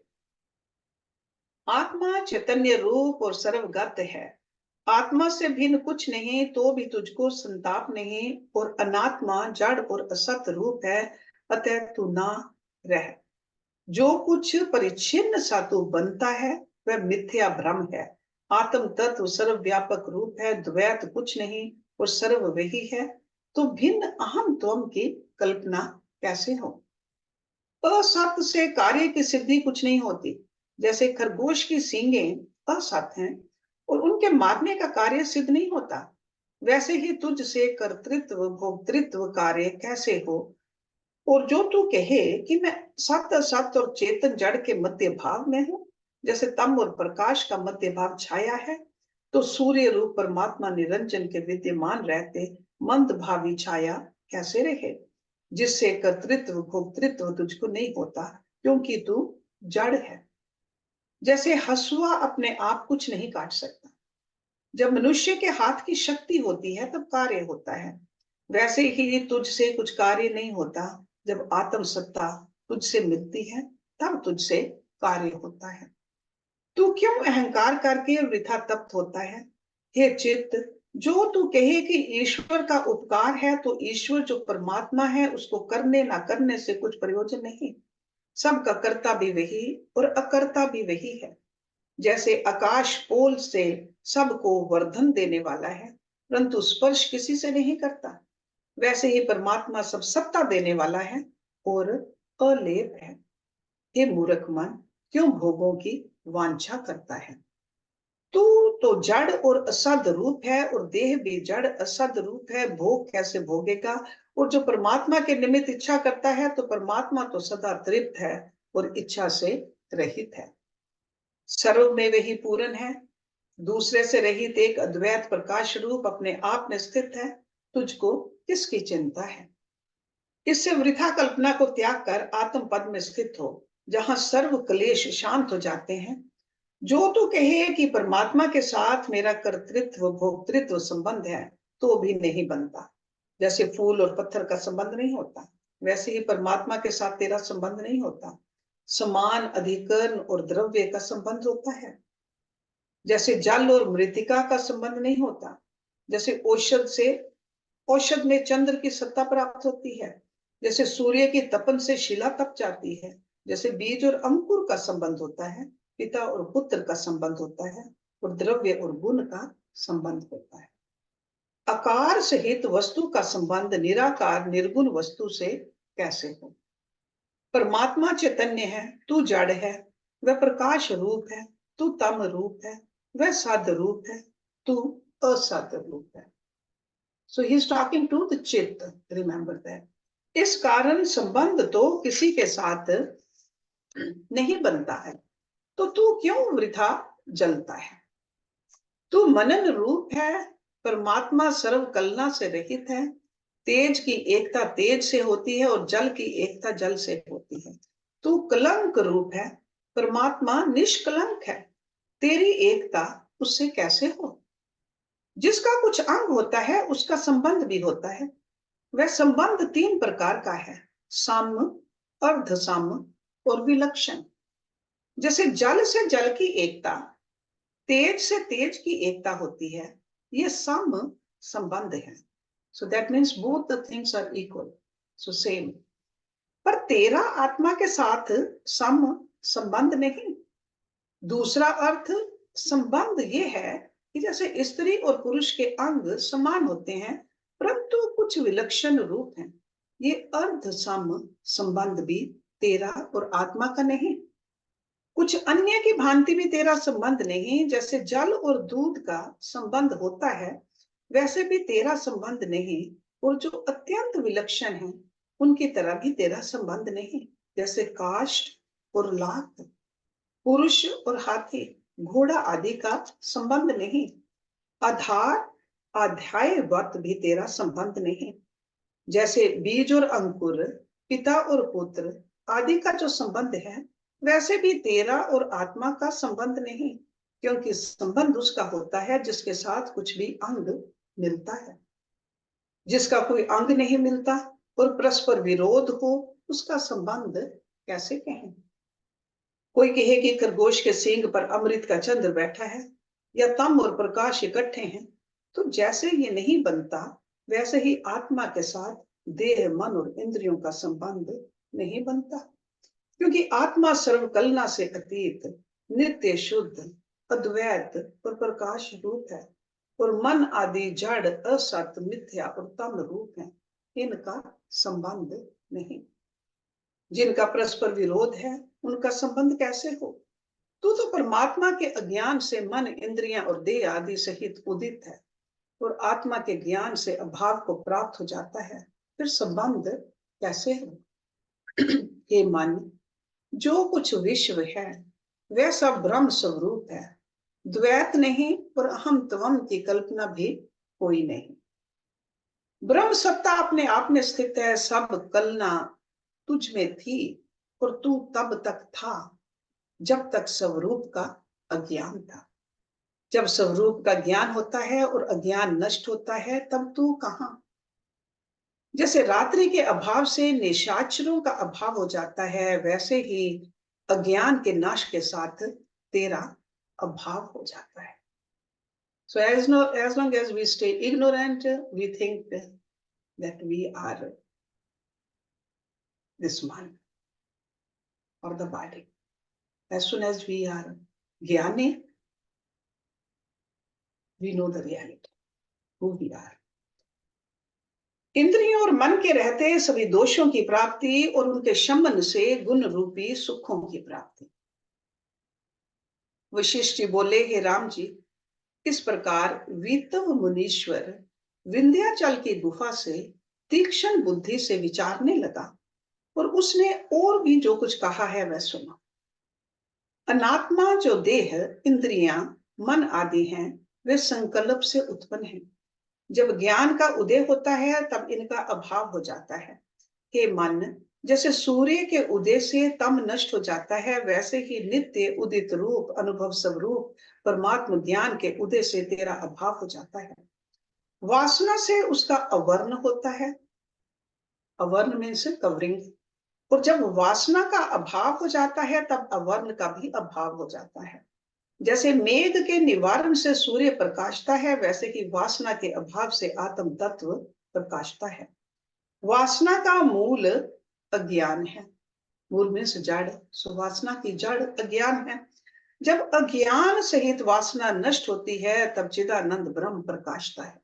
आत्मा चैतन्य रूप और सर्वगत है। आत्मा से भिन्न कुछ नहीं, तो भी तुझको संताप नहीं, और अनात्मा जड़ और असत रूप है, अतः तू ना रह। जो कुछ परिच्छिन्न सा तू बनता है, वह मिथ्या भ्रम है। आत्म तत्व सर्वव्यापक रूप है, द्वैत कुछ नहीं और सर्व वही है। तो भिन्न अहम त्वम की कल्पना कैसे हो? असत से कार्य की सिद्धि कुछ नहीं होती। जैसे खरगोश की सींगें असत हैं और उनके मारने का कार्य सिद्ध नहीं होता, वैसे ही तुझ से कर्तृत्व भोक्तृत्व कार्य कैसे हो? और जो तू कहे कि मैं सत असत और चेतन जड़ के मध्य भाव में हूं, जैसे तम और प्रकाश का मध्य भाव छाया है, तो सूर्य रूप परमात्मा निरंजन के विद्यमान रहते मंद भावी छाया कैसे रहे, जिससे कर्तृत्व भोक्तृत्व तुझको नहीं होता, क्योंकि तू जड़ है। जैसे हसुआ अपने आप कुछ नहीं काट सकता। जब मनुष्य के हाथ की शक्ति होती है, तब कार्य होता है। वैसे ही तुझसे कुछ कार्य नहीं होता। जब आत्म सत्ता तुझसे मिलती है, तब तुझसे कार्य होता है। तू क्यों अहंकार करके वृथा तप्त होता है? हे चित्त, जो तू कहे कि ईश्वर का उपकार है, तो ईश्वर जो परमात्मा है, उसको करने ना करने से कुछ प्रयोजन नहीं। सबका कर्ता भी वही और अकर्ता भी वही है। जैसे आकाश पोल से सबको वर्धन देने वाला है, परंतु स्पर्श किसी से नहीं करता, वैसे ही परमात्मा सब सत्ता देने वाला है और अलेप है। हे मूर्ख मन, क्यों भोगों की वांछा करता है? तू तो जड़ और असद रूप है और देह भी जड़ असद रूप है, भोग कैसे भोगेगा? और जो परमात्मा के निमित्त इच्छा करता है, तो परमात्मा तो सदा तृप्त है और इच्छा से रहित है। सर्व में वही पूर्ण है, दूसरे से रहित एक अद्वैत प्रकाश रूप अपने आप में स्थित है। तुझको किसकी चिंता है? इससे वृथा कल्पना को त्याग कर आत्म पद में स्थित हो, जहां सर्व क्लेश शांत हो जाते हैं। जो तू कहे कि परमात्मा के साथ मेरा कर्तृत्व भोक्तृत्व संबंध है, तो भी नहीं बनता। जैसे फूल और पत्थर का संबंध नहीं होता, वैसे ही परमात्मा के साथ तेरा संबंध नहीं होता। समान अधिकरण और द्रव्य का संबंध होता है। जैसे जल और मृतिका का संबंध नहीं होता। जैसे औषध में चंद्र की सत्ता प्राप्त होती है। जैसे सूर्य की तपन से शिला तप जाती है। जैसे बीज और अंकुर का संबंध होता है, पिता और पुत्र का संबंध होता है, और द्रव्य और गुण का संबंध होता है। आकार सहित वस्तु का संबंध निराकार निर्गुण वस्तु से कैसे हो? परमात्मा चैतन्य है, तू जड़ है। वह प्रकाश रूप है, तू तम रूप है। वह सद रूप है, तू असद रूप है। So he's talking to the Chit, remember that. इस कारण संबंध तो किसी के साथ नहीं बनता है, तो तू क्यों वृथा जलता है? तू मनन रूप है, परमात्मा सर्व कलना से रहित है। तेज की एकता तेज से होती है और जल की एकता जल से होती है। तू कलंक रूप है, परमात्मा निष्कलंक है। तेरी एकता उससे कैसे हो? जिसका कुछ अंग होता है उसका संबंध भी होता है। वह संबंध तीन प्रकार का है, साम्य, अर्ध साम्य और विलक्षण। जैसे जल से जल की एकता, तेज से तेज की एकता होती है, ये साम्य संबंध है। So that means both the things are equal, so same. पर तेरा आत्मा के साथ साम्य संबंध नहीं। दूसरा अर्थ संबंध ये है कि जैसे स्त्री और पुरुष के अंग समान होते हैं, परंतु कुछ विलक्षण रूप हैं। ये अर्ध साम्य संबंध भी तेरा और आत्मा का नहीं। कुछ अन्य की भांति भी तेरा संबंध नहीं। जैसे जल और दूध का संबंध होता है, वैसे भी तेरा संबंध नहीं। और जो अत्यंत विलक्षण है, उनकी तरह भी तेरा संबंध नहीं। जैसे काष्ठ और लाख, पुरुष और हाथी, घोड़ा आदि का संबंध नहीं। आधार अध्यायवत भी तेरा संबंध नहीं। जैसे बीज और अंकुर, पिता और पुत्र आदि का जो संबंध है, वैसे भी तेरा और आत्मा का संबंध नहीं। क्योंकि संबंध उसका होता है जिसके साथ कुछ भी अंग मिलता है। जिसका कोई अंग नहीं मिलता और परस्पर विरोध हो, उसका संबंध कैसे कहें? कोई कहे कि खरगोश के सींग पर अमृत का चंद्र बैठा है, या तम और प्रकाश इकट्ठे हैं, तो जैसे ये नहीं बनता, वैसे ही आत्मा के साथ देह, मन और इंद्रियों का संबंध नहीं बनता। क्योंकि आत्मा सर्वकलना से अतीत, नित्य, शुद्ध, अद्वैत और प्रकाश रूप है, और मन आदि जड़, असत, मिथ्या और तम रूप है। इनका संबंध नहीं। जिनका परस्पर विरोध है, उनका संबंध कैसे हो? तो परमात्मा के अज्ञान से मन, इंद्रियां और देह आदि सहित उदित है, और आत्मा के ज्ञान से अभाव को प्राप्त हो जाता है। फिर संबंध कैसे हो? हे मन, जो कुछ विश्व है वह सब ब्रह्म स्वरूप है। द्वैत नहीं और अहम त्वम की कल्पना भी कोई नहीं। ब्रह्म सत्ता अपने आप में स्थित है। सब कलना तुझ में थी, और तू तब तक था जब तक स्वरूप का अज्ञान था। जब स्वरूप का ज्ञान होता है और अज्ञान नष्ट होता है, तब तू कहां? जैसे रात्रि के अभाव से निशाचरों का अभाव हो जाता है, वैसे ही अज्ञान के नाश के साथ तेरा अभाव हो जाता है। So as long as we stay ignorant, we think that we are this mind or the body. As soon as we are jnani, we know the reality, who we are. इंद्रियों और मन के रहते सभी दोषों की प्राप्ति और उनके शमन से गुण रूपी सुखों की प्राप्ति। वशिष्ठ जी बोले, हे राम जी, इस प्रकार वीतव मुनीश्वर विंध्याचल की गुफा से तीक्ष्ण बुद्धि से विचारने लगा, और उसने और भी जो कुछ कहा है वह सुना। अनात्मा जो देह, इंद्रियां, मन आदि हैं, वे संकल्प से उत्पन्न हैं। जब ज्ञान का उदय होता है, तब इनका अभाव हो जाता है। हे मन, जैसे सूर्य के उदय से तम नष्ट हो जाता है, वैसे ही नित्य उदित रूप अनुभव स्वरूप परमात्म ज्ञान के उदय से तेरा अभाव हो जाता है। वासना से उसका अवर्ण होता है। अवर्ण मीन्स कवरिंग। और जब वासना का अभाव हो जाता है, तब अवर्ण का भी अभाव हो जाता है। जैसे मेघ के निवारण से सूर्य प्रकाशता है, वैसे ही वासना के अभाव से आत्म तत्व प्रकाशता है। वासना का मूल अज्ञान है। मूल में से जड़, सो वासना की जड़ अज्ञान है। जब अज्ञान सहित वासना नष्ट होती है, तब चिदानंद ब्रह्म प्रकाशता है।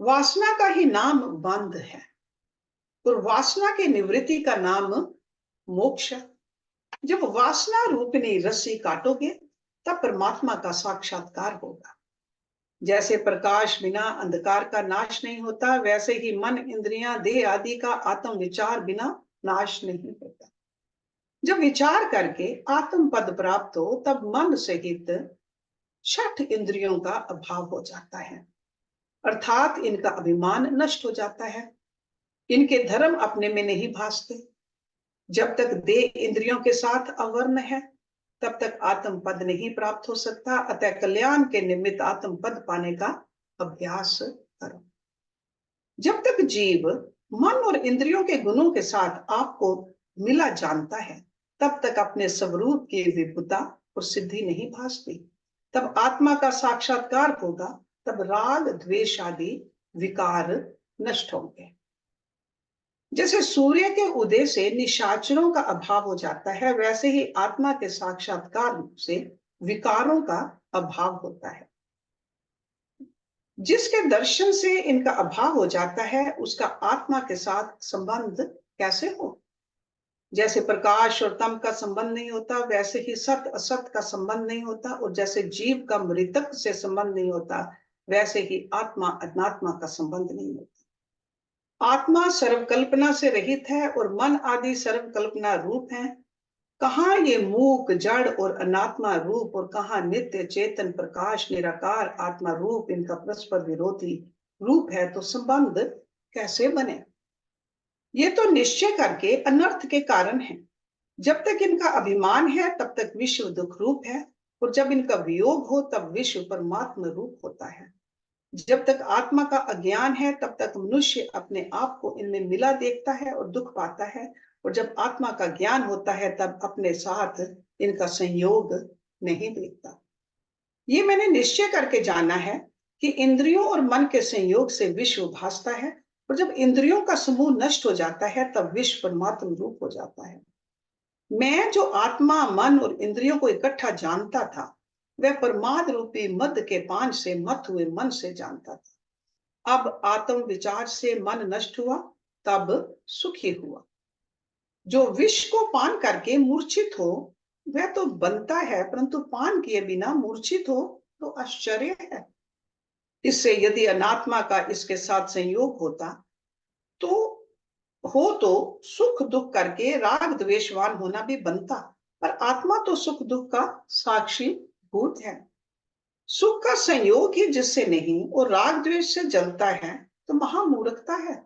वासना का ही नाम बंध है, और वासना की निवृत्ति का नाम मोक्ष। जब वासना रूपिणी रस्सी काटोगे, तब परमात्मा का साक्षात्कार होगा। जैसे प्रकाश बिना अंधकार का नाश नहीं होता, वैसे ही मन, इंद्रियां, देह आदि का आत्म विचार बिना नाश नहीं होता। जब विचार करके आत्म पद प्राप्त हो, तब मन सहित 6 इंद्रियों का अभाव हो जाता है, अर्थात इनका अभिमान नष्ट हो जाता है। इनके धर्म अपने में नहीं भासते। जब तक देह इंद्रियों के साथ अवर्ण है, तब तक आत्म पद नहीं प्राप्त हो सकता। अतः कल्याण के निमित्त आत्म पद पाने का अभ्यास करो। जब तक जीव मन और इंद्रियों के गुणों के साथ आपको मिला जानता है, तब तक अपने स्वरूप की विभुता और सिद्धि नहीं भासती। तब आत्मा का साक्षात्कार होगा, तब राग द्वेष आदि विकार नष्ट होंगे। जैसे सूर्य के उदय से निशाचरों का अभाव हो जाता है, वैसे ही आत्मा के साक्षात्कार से विकारों का अभाव होता है। जिसके दर्शन से इनका अभाव हो जाता है, उसका आत्मा के साथ संबंध कैसे हो? जैसे प्रकाश और तम का संबंध नहीं होता, वैसे ही सत असत का संबंध नहीं होता, और जैसे जीव का मृतक से संबंध नहीं होता, वैसे ही आत्मा अनात्मा का संबंध नहीं होता। आत्मा सर्वकल्पना से रहित है और मन आदि सर्वकल्पना रूप है। कहाँ ये मूक जड़ और अनात्मा रूप, और कहाँ नित्य चेतन प्रकाश निराकार आत्मा रूप, इनका परस्पर विरोधी रूप है, तो संबंध कैसे बने? ये तो निश्चय करके अनर्थ के कारण है। जब तक इनका अभिमान है, तब तक विश्व दुख रूप है, और जब इनका वियोग हो, तब विश्व परमात्मा रूप होता है। जब तक आत्मा का अज्ञान है, तब तक मनुष्य अपने आप को इनमें मिला देखता है और दुख पाता है, और जब आत्मा का ज्ञान होता है, तब अपने साथ इनका संयोग नहीं देखता। ये मैंने निश्चय करके जाना है कि इंद्रियों और मन के संयोग से विश्व भासता है, और जब इंद्रियों का समूह नष्ट हो जाता है, तब विश्व परमात्म रूप हो जाता है। मैं जो आत्मा मन और इंद्रियों को इकट्ठा जानता था, वह परमाद रूपी मद के पान से मत हुए मन से जानता था। अब आत्म विचार से मन नष्ट हुआ, तब सुखी हुआ। जो विष को पान करके मूर्छित हो, वह तो बनता है, परंतु पान किए बिना मूर्छित हो तो आश्चर्य है। इससे यदि अनात्मा का इसके साथ संयोग होता तो सुख दुख करके राग द्वेषवान होना भी बनता, पर आत्मा तो सुख दुख का साक्षी भूत है। सुख का संयोग ही जिससे नहीं और राग द्वेष से जलता है, तो महामूर्खता है।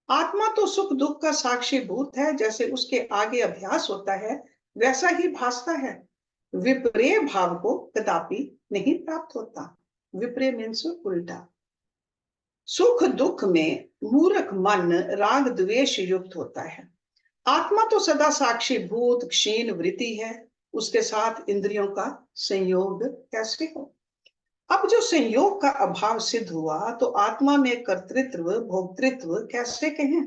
आत्मा तो सुख दुख का साक्षी भूत है, जैसे उसके आगे अभ्यास होता है, वैसा ही भासता है। विपर्य भाव को कदापि नहीं प्राप्त होता। विपर्य मीन्स उल्टा। सुख दुख में मूर्ख मन राग द्वेष युक्त होता है। आत्मा तो सदा साक्षी भूत क्षीण वृत्ति है, उसके साथ इंद्रियों का संयोग कैसे हो? अब जो संयोग का अभाव सिद्ध हुआ, तो आत्मा में कर्तृत्व भोक्तृत्व कैसे कहें?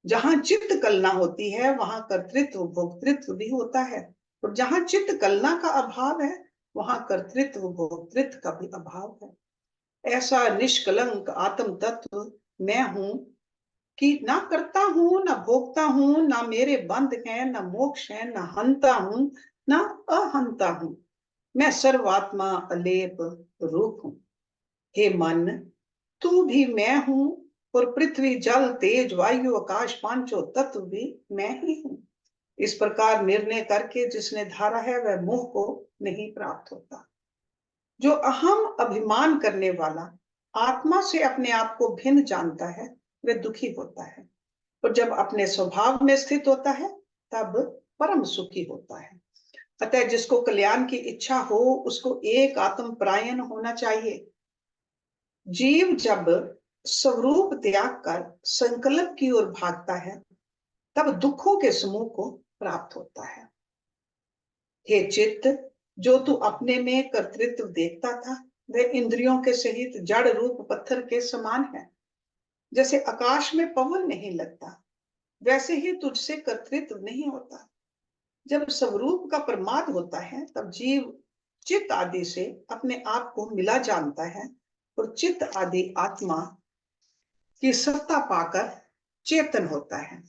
जहां चित्त कलना होती है, वहां कर्तृत्व भोक्तृत्व भी होता है, और जहां चित्त कलना का अभाव है, वहां कर्तृत्व भोक्तृत्व का भी अभाव है। ऐसा निष्कलंक आत्म तत्व मैं हूं कि ना करता हूं, ना भोगता हूं, ना मेरे बंध हैं, ना मोक्ष है, ना हंता हूं, ना अहंता हूं। मैं सर्वात्मा अलेप रूप हूं। हे मन, तू भी मैं हूं, और पृथ्वी जल तेज वायु आकाश पांचों तत्व भी मैं ही हूं। इस प्रकार निर्णय करके जिसने धारा है, वह मोह को नहीं प्राप्त होता। जो अहम अभिमान करने वाला आत्मा से अपने आप को भिन्न जानता है, वह दुखी होता है, और जब अपने स्वभाव में स्थित होता है, तब परम सुखी होता है। अतः जिसको कल्याण की इच्छा हो, उसको एक आत्म परायण होना चाहिए। जीव जब स्वरूप त्याग कर संकल्प की ओर भागता है, तब दुखों के समूह को प्राप्त होता है। हे चित्त, जो तू अपने में कर्तृत्व देखता था, वह इंद्रियों के सहित जड़ रूप पत्थर के समान है। जैसे आकाश में पवन नहीं लगता, वैसे ही तुझसे कर्तृत्व नहीं होता। जब स्वरूप का प्रमाद होता है, तब जीव चित्त आदि से अपने आप को मिला जानता है, और चित्त आदि आत्मा की सत्ता पाकर चेतन होता है।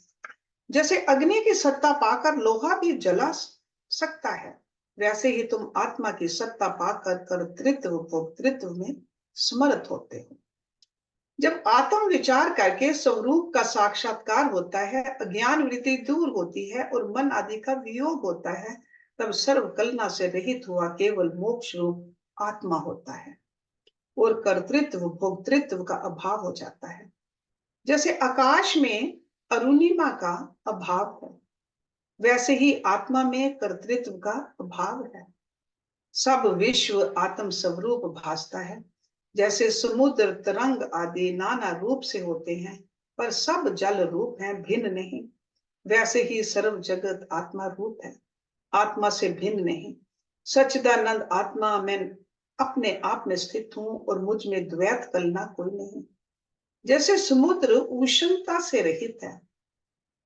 जैसे अग्नि की सत्ता पाकर लोहा भी जला सकता है, वैसे ही तुम आत्मा की सत्ता पाकर कर्तृत्व भोक्तृत्व में समर्थ होते हो। जब आत्म विचार करके स्वरूप का साक्षात्कार होता है, अज्ञान वृत्ति दूर होती है और मन आदि का वियोग होता है, तब सर्व कलना से रहित हुआ केवल मोक्ष रूप आत्मा होता है और कर्तृत्व भोक्तृत्व का अभाव हो जाता है। जैसे आकाश में अरुणिमा का अभाव है, वैसे ही आत्मा में कर्तृत्व का अभाव है। सब विश्व आत्म स्वरूप भासता है। जैसे समुद्र तरंग आदि नाना रूप से होते हैं, पर सब जल रूप हैं, भिन्न नहीं। वैसे ही सर्व जगत आत्मा रूप है, आत्मा से भिन्न नहीं। सच्चिदानंद आत्मा में अपने आप में स्थित हूं और मुझ में द्वैत कलना कोई नहीं। जैसे समुद्र उष्णता से रहित है,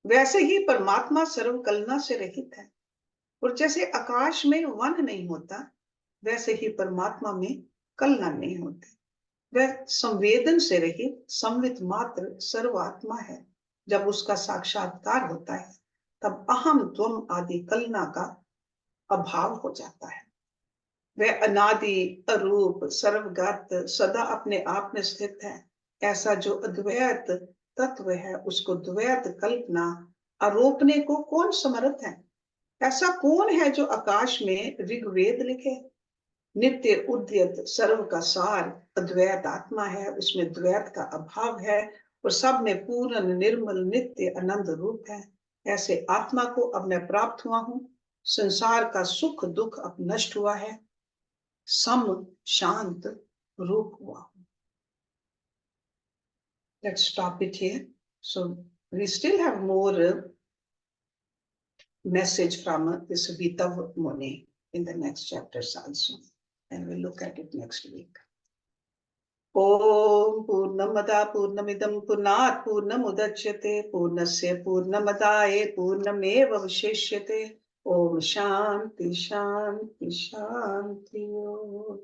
वैसे ही परमात्मा सर्व कलना से रहित है। और जैसे आकाश में वन नहीं होता, वैसे ही परमात्मा में कलना नहीं होती। वह संवेदन से रहित संवित मात्र सर्वात्मा है। जब उसका साक्षात्कार होता है, तब अहम त्वम आदि कलना का अभाव हो जाता है। वह अनादि अरूप सर्वगत सदा अपने आप में स्थित है। ऐसा जो अद्वैत तत्व है, उसको द्वैत कल्पना आरोपने को कौन समर्थ है? ऐसा कौन है जो आकाश में ऋग्वेद लिखे? नित्य उद्यत सर्व का सार अद्वैत आत्मा है, उसमें द्वैत का अभाव है और सब में पूर्ण निर्मल नित्य आनंद रूप है। ऐसे आत्मा को अब मैं प्राप्त हुआ हूं। संसार का सुख दुख अब नष्ट हुआ है, सम शांत रूप हुआ हूं। Let's stop it here. So we still have more message from this Vitav Muni in the next chapters also, and we'll look at it next week. Om Purnamada Purnamidam Purnat Purnamudachyate Purnasya Purnamadaye Purnameva Vashishyate. Om Shanti Shanti Shanti Om.